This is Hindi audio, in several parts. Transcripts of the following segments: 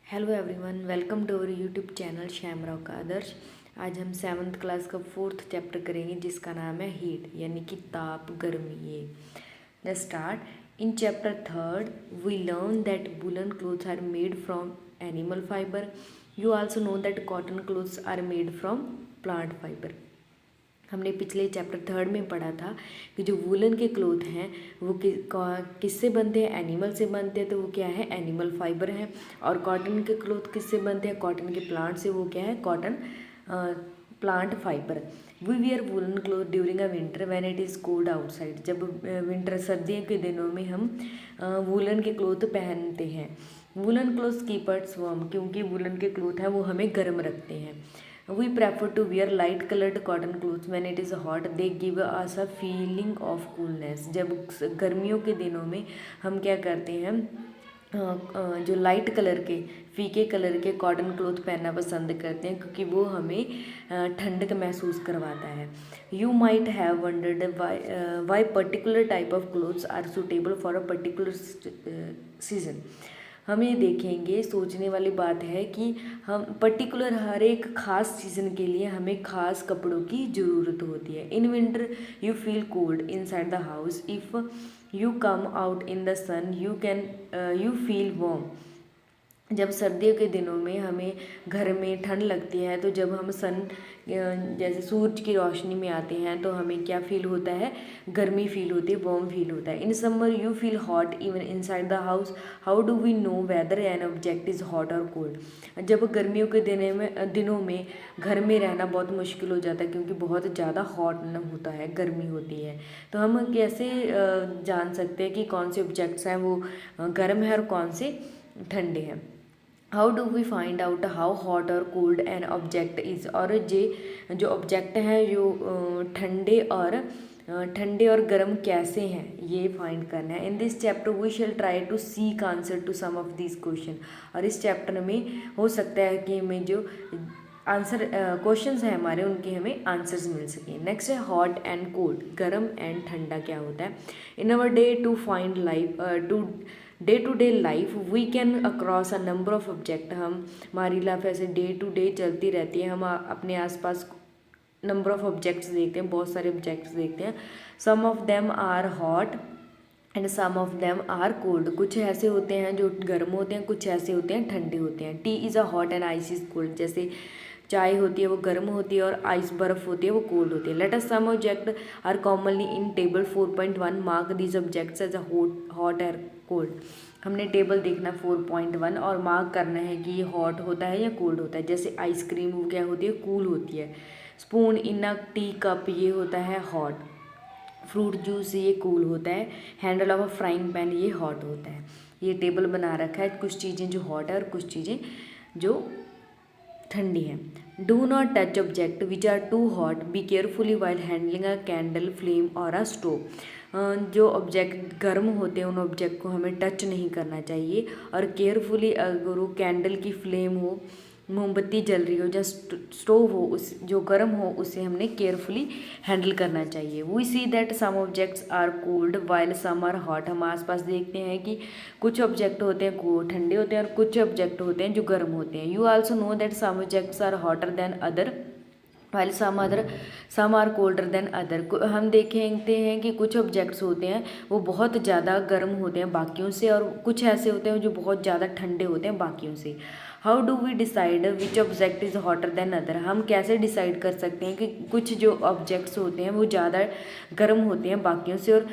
Hello everyone, welcome to our YouTube channel Shyamrao का आदर्श। आज हम 7th क्लास का 4th चैप्टर करेंगे जिसका नाम है हीट यानी कि ताप गर्मी। ये let's start. In chapter 3rd we learn that woollen clothes are made from animal fibre. You also know that cotton clothes are made from plant fibre. हमने पिछले चैप्टर 3rd में पढ़ा था कि जो वूलन के क्लोथ हैं वो किससे बनते हैं, एनिमल से बनते हैं, तो वो क्या है, एनिमल फाइबर है। और कॉटन के क्लोथ किससे बनते हैं, कॉटन के प्लांट से, वो क्या है, cotton plant fibre. We wear woollen cloth during a winter when it is cold outside. जब विंटर सर्दियों के दिनों में हम वूलन के क्लोथ पहनते हैं। Woollen cloth keep us warm, क्योंकि वूलन के क्लोथ हैं वो हमें गर्म रखते हैं। We prefer to wear light colored cotton clothes when it is hot. They give us a feeling of coolness. जब गर्मियों के दिनों में हम क्या करते हैं, जो लाइट कलर के, फीके कलर के कॉटन क्लोथ पहनना पसंद करते हैं क्योंकि वो हमें ठंडक महसूस करवाता है। You might have wondered why particular type of clothes are suitable for a particular season. हम ये देखेंगे, सोचने वाली बात है कि हम पर्टिकुलर हर एक ख़ास सीज़न के लिए हमें ख़ास कपड़ों की ज़रूरत होती है। In winter you feel cold inside the house, if you come out in the sun you feel warm. जब सर्दियों के दिनों में हमें घर में ठंड लगती है तो जब हम जैसे सूरज की रोशनी में आते हैं तो हमें क्या फील होता है, गर्मी फील होती है, वार्म फील होता है। In summer you feel hot even inside the house. How do we know whether an object is hot और कोल्ड। जब गर्मियों के दिनों में घर में रहना बहुत मुश्किल हो जाता है क्योंकि बहुत ज़्यादा हॉट होता है, गर्मी होती है। तो हम कैसे जान सकते हैं कि कौन से ऑब्जेक्ट्स हैं वो गर्म है और कौन से ठंडे हैं। How do we find out how hot और कोल्ड एन ऑब्जेक्ट इज़। और जो ऑब्जेक्ट हैं जो ठंडे और गर्म कैसे हैं, ये फाइंड करना है। In this chapter we shall try to seek answer to some of this question. और इस चैप्टर में हो सकता है कि हमें जो आंसर क्वेश्चंस हैं हमारे, उनके हमें आंसर्स मिल सकें। नेक्स्ट है हॉट एंड कोल्ड, गर्म एंड ठंडा क्या होता है। In our day to day life we can across a number of object. हमारी लाइफ ऐसे डे टू डे चलती रहती है, हम अपने आसपास नंबर ऑफ ऑब्जेक्ट्स देखते हैं, बहुत सारे ऑब्जेक्ट्स देखते हैं। Some of them are hot and some of them are cold. कुछ ऐसे होते हैं जो गर्म होते हैं, कुछ ऐसे होते हैं ठंडे होते हैं। T is a hot and ice is cold. जैसे चाय होती है वो गर्म होती है और आइस बर्फ़ होती है वो कोल्ड होती है। Let us some object are commonly in table 4.1 mark these objects as a hot और कोल्ड। हमने टेबल देखना 4.1 और मार्क करना है कि ये हॉट होता है या कोल्ड होता है। जैसे आइसक्रीम वो क्या होती है, कूल होती है। Spoon in a tea cup ये होता है हॉट। फ्रूट जूस ये कूल होता है। Handle of a frying pan ये हॉट होता है। ये टेबल बना रखा है, कुछ चीज़ें जो हॉट है और कुछ चीज़ें जो ठंडी है। Do not touch object which are too hot, be carefully while handling a candle, flame और अ स्टोव। जो ऑब्जेक्ट गर्म होते हैं उन ऑब्जेक्ट को हमें टच नहीं करना चाहिए। और केयरफुली, अगर वो कैंडल की फ्लेम हो, मोमबत्ती जल रही हो या स्टोव हो, उस जो गर्म हो उसे हमने केयरफुली हैंडल करना चाहिए। We see that some objects are cold while some are hot. हम आसपास देखते हैं कि कुछ ऑब्जेक्ट होते हैं ठंडे होते हैं और कुछ ऑब्जेक्ट होते हैं जो गर्म होते हैं। You also know that some objects are hotter than other while some are colder than other. हम देखते हैं कि कुछ ऑब्जेक्ट्स होते हैं वो बहुत ज़्यादा गर्म होते हैं बाकियों से, और कुछ ऐसे होते हैं जो बहुत ज़्यादा ठंडे होते हैं बाकियों से। How do we decide which object is hotter than other. हम कैसे डिसाइड कर सकते हैं कि कुछ जो ऑब्जेक्ट्स होते हैं वो ज़्यादा गर्म होते हैं बाकियों से, और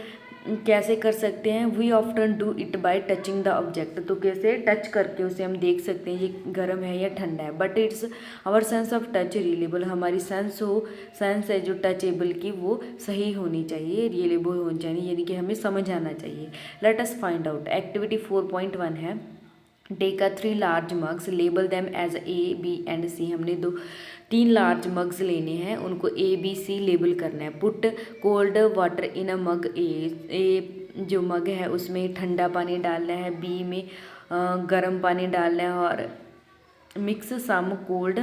कैसे कर सकते हैं। We often do it by touching the object. तो कैसे टच करके उसे हम देख सकते हैं ये गर्म है या ठंडा है। But it's our sense of touch reliable. हमारी सेंस है जो टचेबल की वो सही होनी चाहिए, रिलेबल होनी चाहिए, यानी कि हमें समझ आना चाहिए। Let us find out. Activity 4.1 है take a 3 large mugs, label them as A B and C. हमने 3 लार्ज मग्स लेने हैं, उनको ए बी सी लेबल करना है। Put cold water in a मग ए जो मग है उसमें ठंडा पानी डालना है, बी में गर्म पानी डालना है, और mix some cold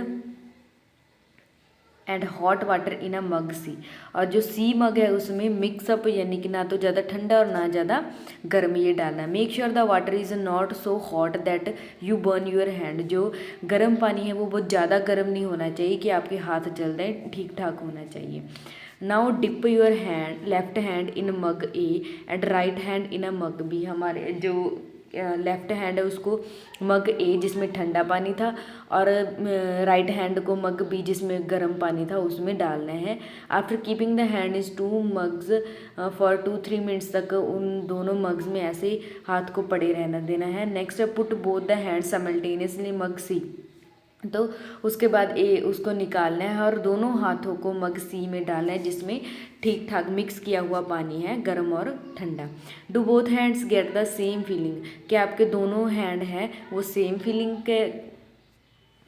and hot water in a mug C. और जो सी मग है उसमें मिक्सअप यानी कि ना तो ज़्यादा ठंडा और ना ज़्यादा गर्म ये डालना। Make sure the water is not so hot that you burn your hand. जो गर्म पानी है वो बहुत ज़्यादा गर्म नहीं होना चाहिए कि आपके हाथ जल दें, ठीक ठाक होना चाहिए। Now dip your hand left hand in mug A and right hand in a mug B. हमारे जो लेफ्ट हैंड है उसको मग ए जिसमें ठंडा पानी था और राइट हैंड को मग बी जिसमें गर्म पानी था उसमें डालना है। After keeping the hand is 2 mugs for 2-3 minutes तक उन दोनों मग्स में ऐसे ही हाथ को पड़े रहना देना है। Next put both the hand simultaneously mug C. तो उसके बाद उसको निकालना है और दोनों हाथों को मग सी में डालना है जिसमें ठीक ठाक मिक्स किया हुआ पानी है, गर्म और ठंडा। Do both hands get the same feeling. क्या आपके दोनों हैंड हैं वो सेम फीलिंग के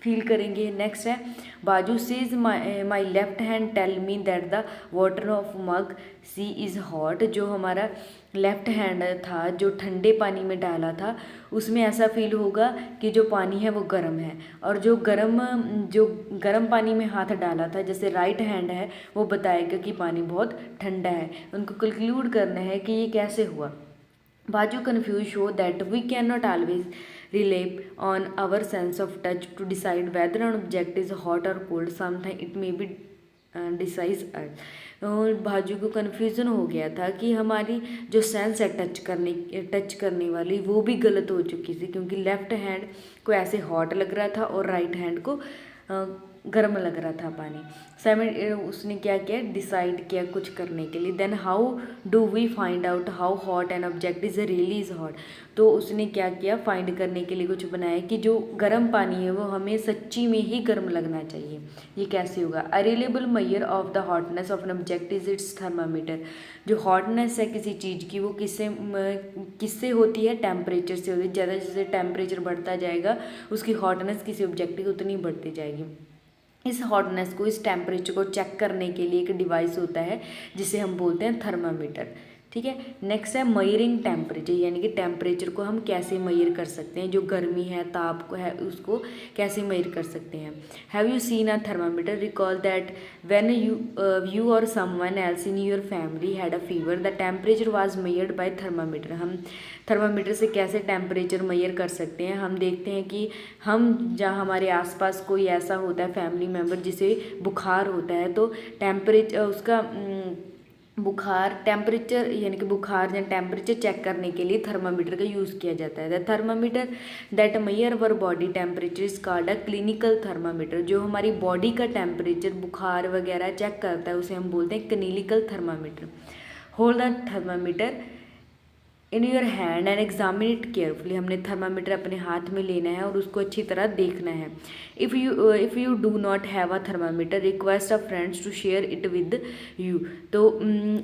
फील करेंगे। नेक्स्ट है Boojho says my left hand tell me that the water of mug C is hot. जो हमारा लेफ्ट हैंड था जो ठंडे पानी में डाला था उसमें ऐसा फील होगा कि जो पानी है वो गर्म है, और जो गर्म पानी में हाथ डाला था जैसे राइट हैंड है वो बताएगा कि पानी बहुत ठंडा है। उनको कंक्लूड करना है कि ये कैसे हुआ। Boojho confuse show that we can not always rely on our sense of touch to decide whether an object is hot or cold. Sometimes it may be डिसाइज अर्थ। भाजू को कन्फ्यूज़न हो गया था कि हमारी जो सेंस है टच करने वाली वो भी गलत हो चुकी थी, क्योंकि लेफ्ट हैंड को ऐसे हॉट लग रहा था और राइट हैंड को गर्म लग रहा था पानी। उसने क्या किया, डिसाइड किया कुछ करने के लिए। Then how do we find out how hot an object is really is hot. तो उसने क्या किया, फाइंड करने के लिए कुछ बनाया कि जो गर्म पानी है वो हमें सच्ची में ही गर्म लगना चाहिए। ये कैसे होगा। A reliable measure of the hotness of an object is its thermometer. जो हॉटनेस है किसी चीज़ की वो किससे होती है, टेम्परेचर से होती है। ज़्यादा जैसे टेम्परेचर बढ़ता जाएगा उसकी हॉटनेस किसी ऑब्जेक्ट की उतनी बढ़ती जाएगी। इस हॉटनेस को, इस टेम्परेचर को चेक करने के लिए एक डिवाइस होता है जिसे हम बोलते हैं थर्मामीटर। ठीक है। नेक्स्ट है मयरिंग टेम्परेचर, यानी कि टेम्परेचर को हम कैसे मयर कर सकते हैं, जो गर्मी है ताप को है उसको कैसे मयर कर सकते हैं। Have you seen a thermometer, recall that when you or someone else in your family had a fever the temperature was measured by thermometer. हम थर्मामीटर से कैसे टेम्परेचर मेयर कर सकते हैं। हम देखते हैं कि हम जहाँ हमारे आसपास कोई ऐसा होता है फैमिली मेम्बर जिसे बुखार होता है, तो टेम्परेचर उसका बुखार टेम्परेचर यानी कि बुखार या टेम्परेचर चेक करने के लिए थर्मामीटर का यूज़ किया जाता है। The thermometer that mayor our body temperature is called a clinical thermometer. जो हमारी बॉडी का टेम्परेचर बुखार वगैरह चेक करता है उसे हम बोलते हैं clinical thermometer. Hold the thermometer in your hand and examine it carefully. हमने थर्मामीटर अपने हाथ में लेना है और उसको अच्छी तरह देखना है। If you do not have a thermometer request a friends to share it with you. तो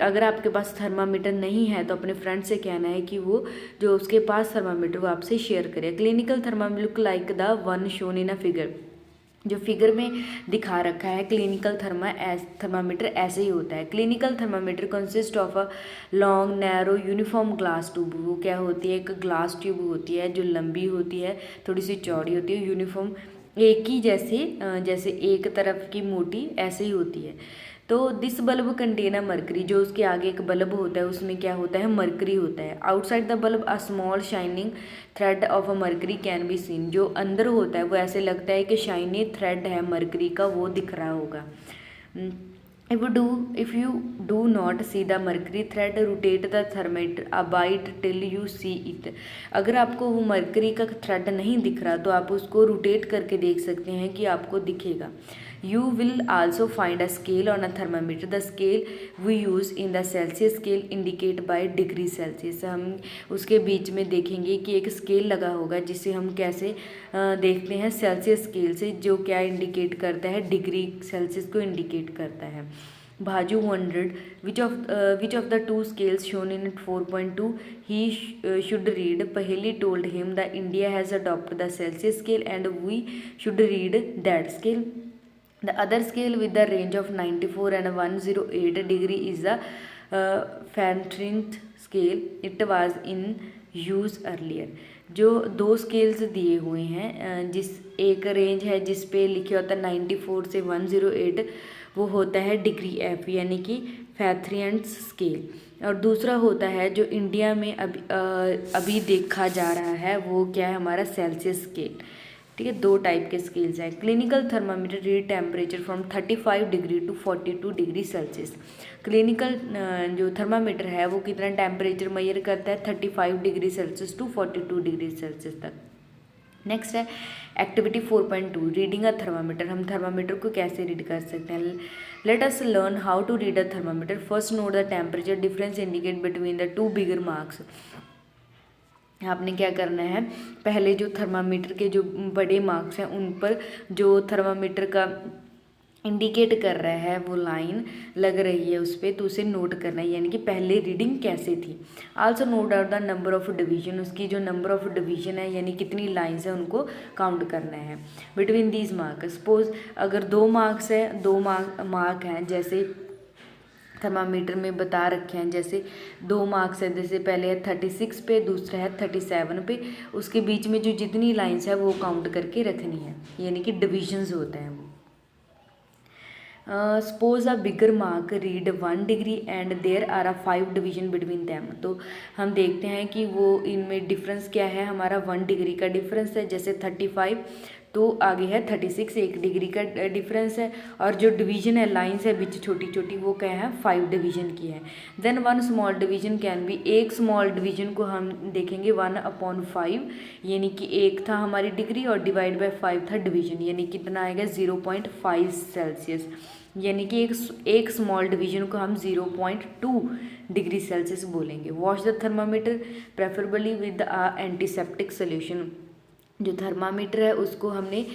अगर आपके पास थर्मामीटर नहीं है तो अपने फ्रेंड से कहना है कि वो जो उसके पास थर्मामीटर वो आपसे शेयर करे। Clinical thermometer look like the one shown in a figure. जो फिगर में दिखा रखा है क्लिनिकल थर्मामीटर ऐसे ही होता है। Clinical thermometer consist of a long narrow uniform glass tube. वो क्या होती है, एक ग्लास ट्यूब होती है जो लंबी होती है, थोड़ी सी चौड़ी होती है, यूनिफॉर्म एक ही जैसे एक तरफ की मोटी ऐसे ही होती है। तो this bulb contain a mercury. जो उसके आगे एक बल्ब होता है उसमें क्या होता है, मरकरी होता है। Outside the bulb a small shining thread of a mercury can be seen. जो अंदर होता है वो ऐसे लगता है कि शाइनी थ्रेड है मरकरी का, वो दिख रहा होगा। If you do not see the mercury thread, rotate the thermometer a bit till you see it। अगर आपको वो मरकरी का थ्रेड नहीं दिख रहा तो आप उसको रोटेट करके देख सकते हैं कि आपको दिखेगा। You will also find a scale on a thermometer. The scale we use in the Celsius scale indicate by degree Celsius। हम उसके बीच में देखेंगे कि एक स्केल लगा होगा जिसे हम कैसे देखते हैं, सेल्सियस स्केल से, जो क्या इंडिकेट करता है, डिग्री सेल्सियस को इंडिकेट करता है। Boojho wondered which of the two scales shown in 4.2 he should read. Paheli told him the India has adopted the Celsius scale and we should read that scale. The other scale with the range of 94 and 108 degree is the Fahrenheit scale. It was in use earlier। जो दो स्केल्स दिए हुए हैं, जिस एक रेंज है जिस पे लिखे होता है 94 से 108, वो होता है डिग्री एफ यानी कि फैथरियंस स्केल। और दूसरा होता है जो इंडिया में अभी देखा जा रहा है, वो क्या है हमारा सेल्सियस स्केल। ठीक है, दो टाइप के स्केल्स हैं। Clinical thermometer read temperature from 35 degree to 42 degree Celsius. Clinical जो थर्मामीटर है वो कितना टेम्परेचर मेजर करता है 35 degree Celsius to 42 degree Celsius तक। नेक्स्ट है एक्टिविटी 4.2 रीडिंग अ थर्मामीटर। हम थर्मामीटर को कैसे रीड कर सकते हैं। Let us learn how to read a thermometer. First note the temperature difference indicate between the two bigger marks. आपने क्या करना है, पहले जो थर्मामीटर के जो बड़े मार्क्स हैं उन पर जो थर्मामीटर का इंडिकेट कर रहा है वो लाइन लग रही है उस पर, तो उसे नोट करना है, यानी कि पहले रीडिंग कैसे थी। Also note out the number of division. उसकी जो नंबर ऑफ डिवीजन है यानी कितनी लाइन्स है उनको काउंट करना है। बिटवीन दीज मार्क, सपोज अगर 2 मार्क्स है, 2 मार्क हैं, जैसे थर्मामीटर में बता रखे हैं, जैसे 2 मार्क्स है, जैसे पहले है 36 पे, दूसरा है 37 पे, उसके बीच में जो जितनी लाइन्स है वो काउंट करके रखनी है, यानी कि डिविजन्स होते हैं वो। Suppose a bigger mark read 1 degree and there are a 5 division between them. तो हम देखते हैं कि वो इनमें डिफरेंस क्या है, हमारा 1 डिग्री का डिफरेंस है, जैसे 35 तो आगे है 36, 1 डिग्री का डिफरेंस है, और जो डिवीजन है लाइन्स है बीच छोटी छोटी वो क्या है 5 डिवीजन की है। Then 1 small division can be, एक स्मॉल डिवीजन को हम देखेंगे 1/5, यानी कि एक था हमारी डिग्री और डिवाइड बाय 5 था डिवीजन, यानी कितना आएगा 0.5 सेल्सियस, यानी कि एक स्मॉल डिवीजन को हम 0.2 डिग्री सेल्सियस बोलेंगे। Wash the thermometer preferably with antiseptic solution. जो थर्मामीटर है उसको हमने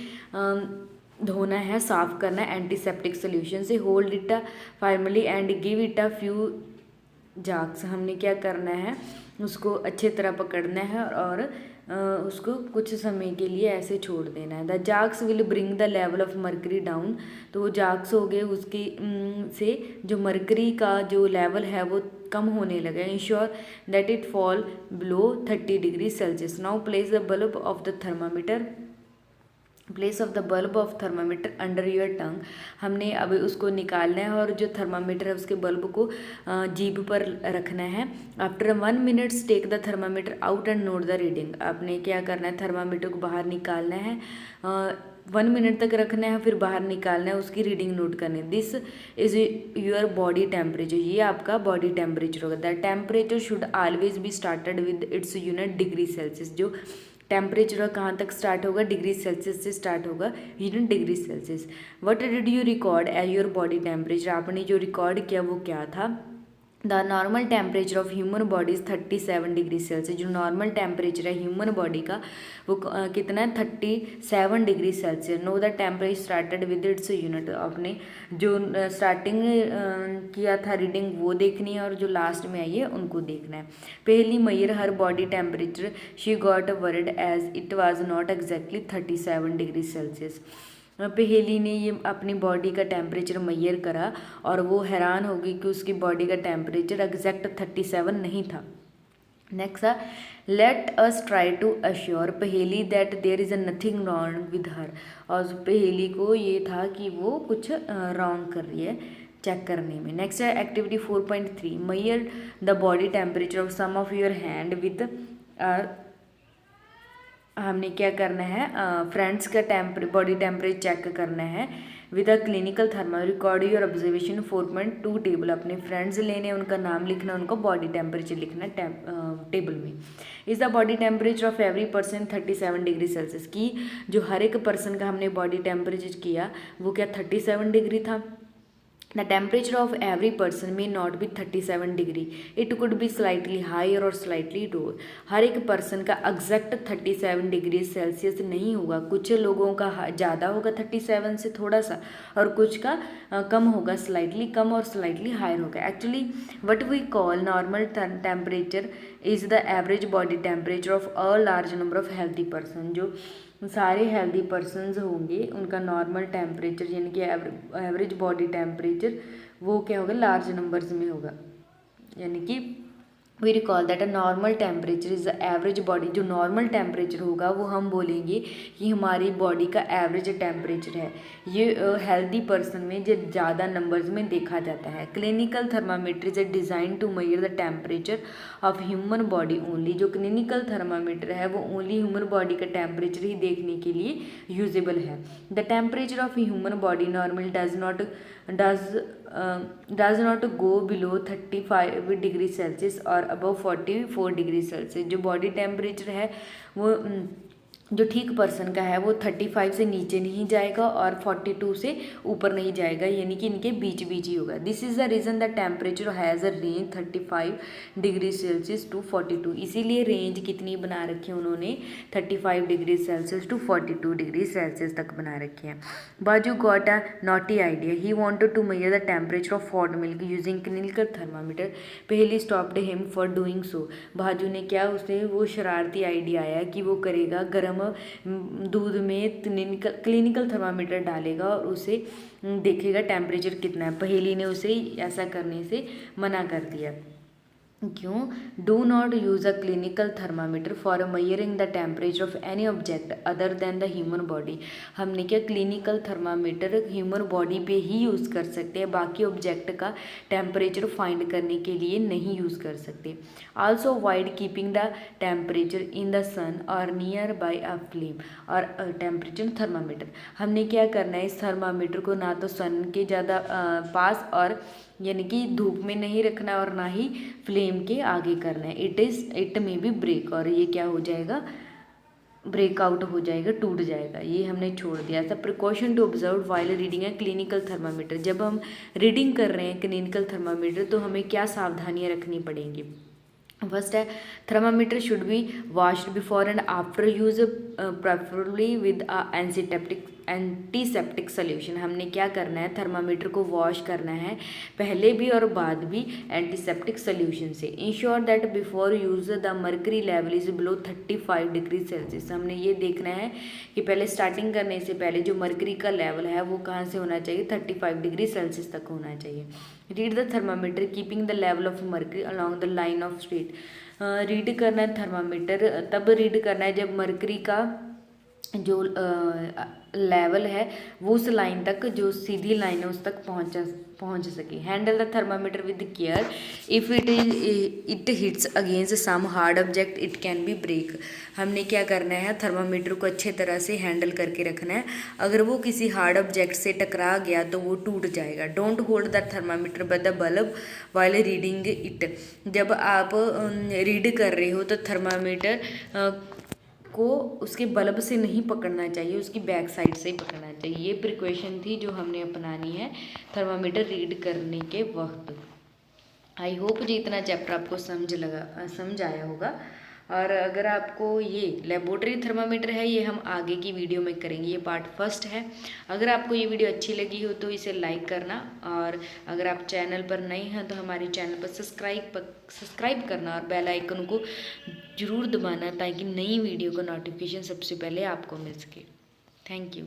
धोना है, साफ़ करना है एंटीसेप्टिक सोल्यूशन से। Hold it firmly and give it a few jerks. हमने क्या करना है, उसको अच्छे तरह पकड़ना है और उसको कुछ समय के लिए ऐसे छोड़ देना है। The jerks will bring the level of mercury down. तो वो जाग्स हो गए, उसकी से जो मर्करी का जो लेवल है वो कम होने लगा। Ensure that it fall below 30 degree Celsius. Now place the bulb of the thermometer, place of the bulb of thermometer under your tongue. हमने अब उसको निकालना है और जो थर्मामीटर है उसके बल्ब को जीभ पर रखना है। After 1 minutes take the thermometer out and note the reading. आपने क्या करना है, थर्मामीटर को बाहर निकालना है, 1 मिनट तक रखना है, फिर बाहर निकालना है, उसकी रीडिंग नोट करनी है। This is your body temperature, ये आपका बॉडी टेम्परेचर होगा। The temperature should always be started with its unit degree Celsius. जो टेम्परेचर कहाँ तक स्टार्ट होगा, डिग्री सेल्सियस से स्टार्ट होगा, unit degree Celsius. What did you record as your body temperature. आपने जो रिकॉर्ड किया वो क्या था। The normal temperature of human body is 37 degree Celsius. जो नॉर्मल टेम्परेचर है ह्यूमन बॉडी का वो कितना है 37 degree Celsius. Know the temperature started with its unit. आपने जो स्टार्टिंग किया था रीडिंग वो देखनी है और जो लास्ट में आई है उनको देखना है। Paheli measured her body temperature she got worried as it was not exactly 37 degree Celsius. Paheli ने ये अपनी बॉडी का टेम्परेचर मैयर करा और वो हैरान हो गई कि उसकी बॉडी का टेम्परेचर एग्जैक्ट 37 नहीं था। Next is let us try to assure Paheli that there is nothing wrong with her. और पहेली को ये था कि वो कुछ रॉन्ग कर रही है चेक करने में। नेक्स्ट है activity 4.3 measure the body temperature of some of your hand with हमने क्या करना है, फ्रेंड्स का बॉडी टेम्परेचर चेक करना है with a clinical thermometer. Record your observation 4.2 table. अपने फ्रेंड्स लेने, उनका नाम लिखना, उनका बॉडी टेम्परेचर लिखना टेबल में। Is the body temperature of every person 37 degree Celsius. की जो हर एक पर्सन का हमने बॉडी टेम्परेचर किया वो क्या 37 डिग्री था। The temperature of every person may not be 37 degree, it could be slightly higher और स्लाइटली लोअर। हर एक पर्सन का एग्जैक्ट 37 डिग्री सेल्सियस नहीं होगा, कुछ लोगों का ज़्यादा होगा 37 से थोड़ा सा और कुछ का कम होगा, स्लाइटली कम और स्लाइटली हायर होगा। Actually what we call normal temperature is the average body temperature of a large number of healthy person. जो सारे हेल्दी पर्सनस होंगे उनका नॉर्मल टेम्परेचर यानी कि एवरेज बॉडी टेम्परेचर वो क्या होगा लार्ज नंबर्स में होगा, यानी कि we recall that a normal temperature is the average body, जो नॉर्मल टेम्परेचर होगा वो हम बोलेंगे कि हमारी बॉडी का एवरेज टेम्परेचर है। ये हेल्दी पर्सन में जो ज़्यादा नंबर्स में देखा जाता है। Clinical thermometer is design to measure the temperature of human body only, जो क्लिनिकल थर्मामीटर है वो ओनली ह्यूमन बॉडी का टेम्परेचर ही देखने के लिए यूजेबल है। The temperature of human body normal does not go below 35 degree Celsius और अबव 44 डिग्री सेल्सियस। जो बॉडी टेम्परेचर है वो जो ठीक पर्सन का है वो 35 से नीचे नहीं जाएगा और 42 से ऊपर नहीं जाएगा, यानी कि इनके बीच बीच ही होगा। This is the reason the temperature has a range 35 degree Celsius to 42। इसीलिए रेंज कितनी बना रखी है उन्होंने, 35 degree Celsius to 42 degree Celsius तक बना रखी है। Boojho got a naughty idea, he wanted to measure the temperature of hot milk using clinical thermometer, Paheli stopped him for doing so. Boojho ने क्या, उसे वो शरारती आइडिया आया कि वो करेगा गर्म दूध में क्लिनिकल थर्मामीटर डालेगा और उसे देखेगा टेम्परेचर कितना है। पहेली ने उसे ऐसा करने से मना कर दिया। क्यों? Do not use a clinical thermometer for measuring the temperature of any object other than the human body. हमने क्या क्लिनिकल थर्मामीटर ह्यूमन बॉडी पे ही यूज़ कर सकते हैं, बाकी ऑब्जेक्ट का टेम्परेचर फाइंड करने के लिए नहीं यूज़ कर सकते। Also avoid keeping the temperature in the sun or nearby a flame. और टेम्परेचर थर्मामीटर हमने क्या करना है, इस थर्मामीटर को ना तो सन के ज़्यादा पास और यानी कि धूप में नहीं रखना और ना ही फ्लेम के आगे करना है। इट में भी ब्रेक, और ये क्या हो जाएगा, ब्रेकआउट हो जाएगा, टूट जाएगा। ये हमने छोड़ दिया था। Precaution to observe while reading है क्लिनिकल थर्मामीटर। जब हम रीडिंग कर रहे हैं क्लिनिकल थर्मामीटर तो हमें क्या सावधानियाँ रखनी पड़ेंगी। फर्स्ट है, thermometer should be washed before and after use, preferably with antiseptic solution. हमने क्या करना है, थर्मामीटर को वॉश करना है पहले भी और बाद भी एंटीसेप्टिक सोल्यूशन से। Ensure that before use the mercury level is below 35 degree Celsius. हमने ये देखना है कि पहले स्टार्टिंग करने से पहले जो मर्करी का लेवल है वो कहाँ से होना चाहिए, 35 डिग्री सेल्सियस तक होना चाहिए। Read the thermometer keeping the level of mercury along the line of street. Read करना है थर्मामीटर, तब रीड करना है जब मर्करी का जो लेवल है वो उस लाइन तक, जो सीधी लाइन है उस तक पहुंच सके। Handle the thermometer with care, if it hits against some hard object it can be break. हमने क्या करना है, थर्मामीटर को अच्छे तरह से हैंडल करके रखना है। अगर वो किसी हार्ड ऑब्जेक्ट से टकरा गया तो वो टूट जाएगा। Don't hold the thermometer by the bulb while reading it. जब आप रीड कर रहे हो तो थर्मामीटर को उसके बल्ब से नहीं पकड़ना चाहिए, उसकी बैक साइड से ही पकड़ना चाहिए। ये प्रिकॉशन थी जो हमने अपनानी है थर्मामीटर रीड करने के वक्त। आई होप जी इतना चैप्टर आपको समझ आया होगा। और अगर आपको ये लेबोरेटरी थर्मामीटर है ये हम आगे की वीडियो में करेंगे, ये पार्ट फर्स्ट है। अगर आपको ये वीडियो अच्छी लगी हो तो इसे लाइक करना, और अगर आप चैनल पर नए हैं तो हमारे चैनल पर सब्सक्राइब करना और बेल आइकन को ज़रूर दबाना ताकि नई वीडियो का नोटिफिकेशन सबसे पहले आपको मिल सके। Thank you.